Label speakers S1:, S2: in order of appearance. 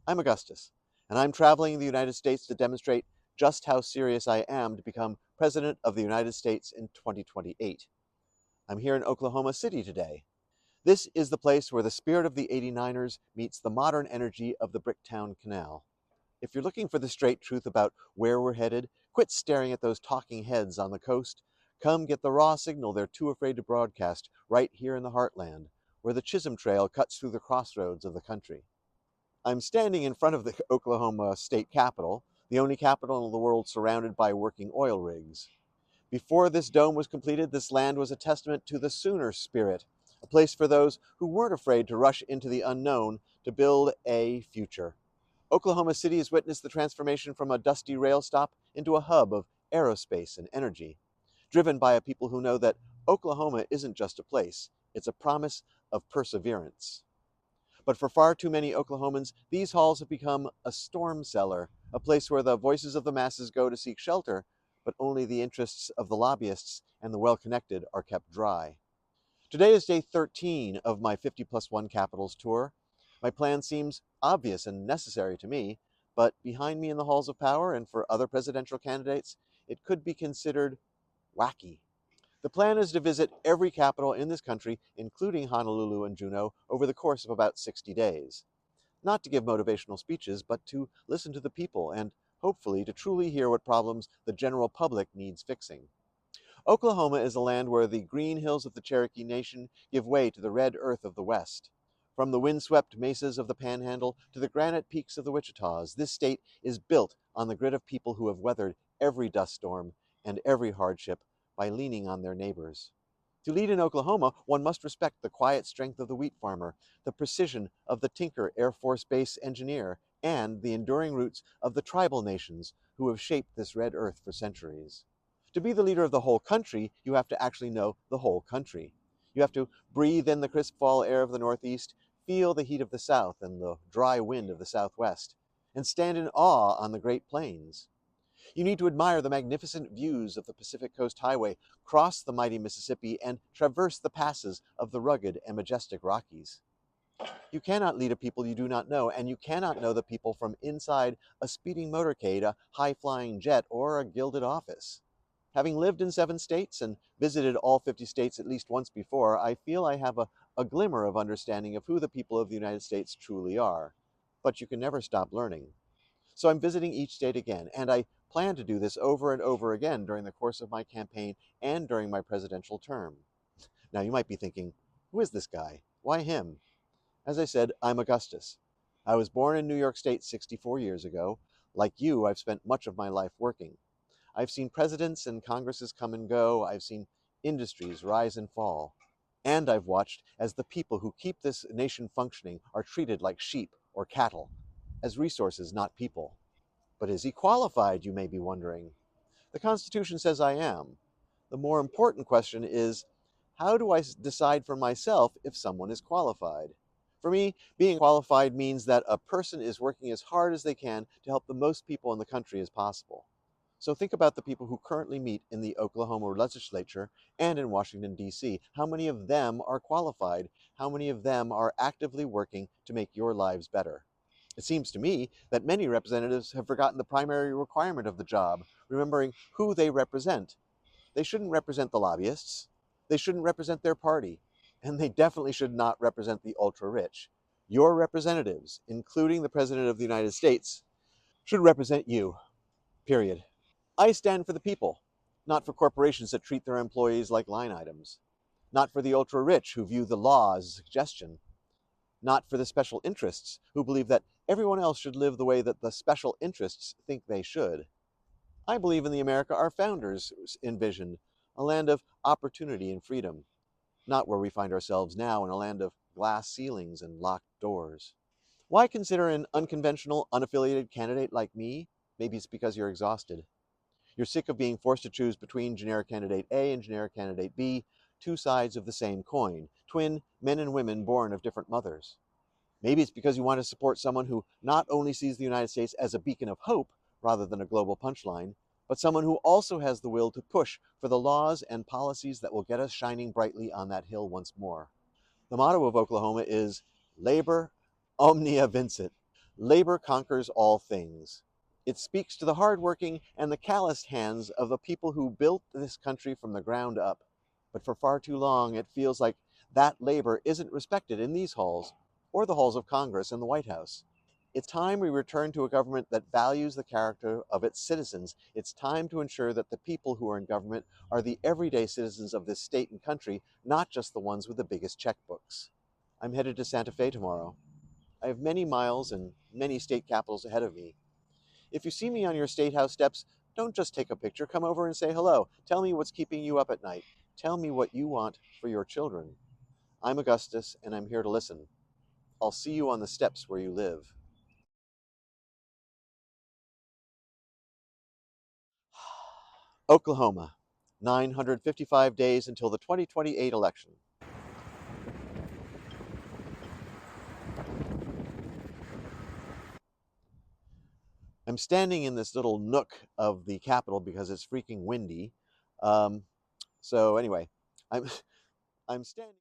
S1: I'm Augustus, and I'm traveling the United States to demonstrate just how serious I am to become President of the United States in 2028. I'm here in Oklahoma City today. This is the place where the spirit of the 89ers meets the modern energy of the Bricktown Canal. If you're looking for the straight truth about where we're headed, quit staring at those talking heads on the coast. Come get the raw signal they're too afraid to broadcast right here in the heartland, where the Chisholm Trail cuts through the crossroads of the country. I'm standing in front of the Oklahoma State Capitol, the only capital in the world surrounded by working oil rigs. Before this dome was completed, this land was a testament to the Sooner spirit, a place for those who weren't afraid to rush into the unknown to build a future. Oklahoma City has witnessed the transformation from a dusty rail stop into a hub of aerospace and energy, driven by a people who know that Oklahoma isn't just a place, it's a promise of perseverance. But for far too many Oklahomans, these halls have become a storm cellar, a place where the voices of the masses go to seek shelter, but only the interests of the lobbyists and the well-connected are kept dry. Today is day 13 of my 50 plus 1 Capitals tour. My plan seems obvious and necessary to me, but behind me in the halls of power and for other presidential candidates, it could be considered wacky. The plan is to visit every capital in this country, including Honolulu and Juneau, over the course of about 60 days. Not to give motivational speeches, but to listen to the people and hopefully to truly hear what problems the general public needs fixing. Oklahoma is a land where the green hills of the Cherokee Nation give way to the red earth of the West. From the windswept mesas of the Panhandle to the granite peaks of the Wichitas, this state is built on the grit of people who have weathered every dust storm and every hardship by leaning on their neighbors. To lead in Oklahoma, one must respect the quiet strength of the wheat farmer, the precision of the Tinker Air Force Base engineer, and the enduring roots of the tribal nations who have shaped this red earth for centuries. To be the leader of the whole country, you have to actually know the whole country. You have to breathe in the crisp fall air of the Northeast, feel the heat of the South and the dry wind of the Southwest, and stand in awe on the Great Plains. You need to admire the magnificent views of the Pacific Coast Highway, cross the mighty Mississippi, and traverse the passes of the rugged and majestic Rockies. You cannot lead a people you do not know, and you cannot know the people from inside a speeding motorcade, a high-flying jet, or a gilded office. Having lived in 7 states and visited all 50 states at least once before, I feel I have a glimmer of understanding of who the people of the United States truly are. But you can never stop learning. So I'm visiting each state again, and I plan to do this over and over again during the course of my campaign and during my presidential term. Now you might be thinking, who is this guy? Why him? As I said, I'm Augustus. I was born in New York State 64 years ago. Like you, I've spent much of my life working. I've seen presidents and Congresses come and go. I've seen industries rise and fall. And I've watched as the people who keep this nation functioning are treated like sheep or cattle, as resources, not people. But is he qualified, you may be wondering? The Constitution says I am. The more important question is, how do I decide for myself if someone is qualified? For me, being qualified means that a person is working as hard as they can to help the most people in the country as possible. So think about the people who currently meet in the Oklahoma legislature and in Washington, D.C. How many of them are qualified? How many of them are actively working to make your lives better? It seems to me that many representatives have forgotten the primary requirement of the job, remembering who they represent. They shouldn't represent the lobbyists. They shouldn't represent their party. And they definitely should not represent the ultra-rich. Your representatives, including the President of the United States, should represent you, period. I stand for the people, not for corporations that treat their employees like line items, not for the ultra-rich who view the law as a suggestion, not for the special interests who believe that everyone else should live the way that the special interests think they should. I believe in the America our founders envisioned, a land of opportunity and freedom, not where we find ourselves now in a land of glass ceilings and locked doors. Why consider an unconventional, unaffiliated candidate like me? Maybe it's because you're exhausted. You're sick of being forced to choose between generic candidate A and generic candidate B, two sides of the same coin, twin men and women born of different mothers. Maybe it's because you want to support someone who not only sees the United States as a beacon of hope rather than a global punchline, but someone who also has the will to push for the laws and policies that will get us shining brightly on that hill once more. The motto of Oklahoma is Labor Omnia Vincit. Labor conquers all things. It speaks to the hardworking and the calloused hands of the people who built this country from the ground up. But for far too long, it feels like that labor isn't respected in these halls or the halls of Congress and the White House. It's time we return to a government that values the character of its citizens. It's time to ensure that the people who are in government are the everyday citizens of this state and country, not just the ones with the biggest checkbooks. I'm headed to Santa Fe tomorrow. I have many miles and many state capitals ahead of me. If you see me on your state house steps, don't just take a picture. Come over and say hello. Tell me what's keeping you up at night. Tell me what you want for your children. I'm Augustus, and I'm here to listen. I'll see you on the steps where you live. Oklahoma, 955 days until the 2028 election. I'm standing in this little nook of the Capitol because it's freaking windy. Um, so anyway, I'm I'm standing.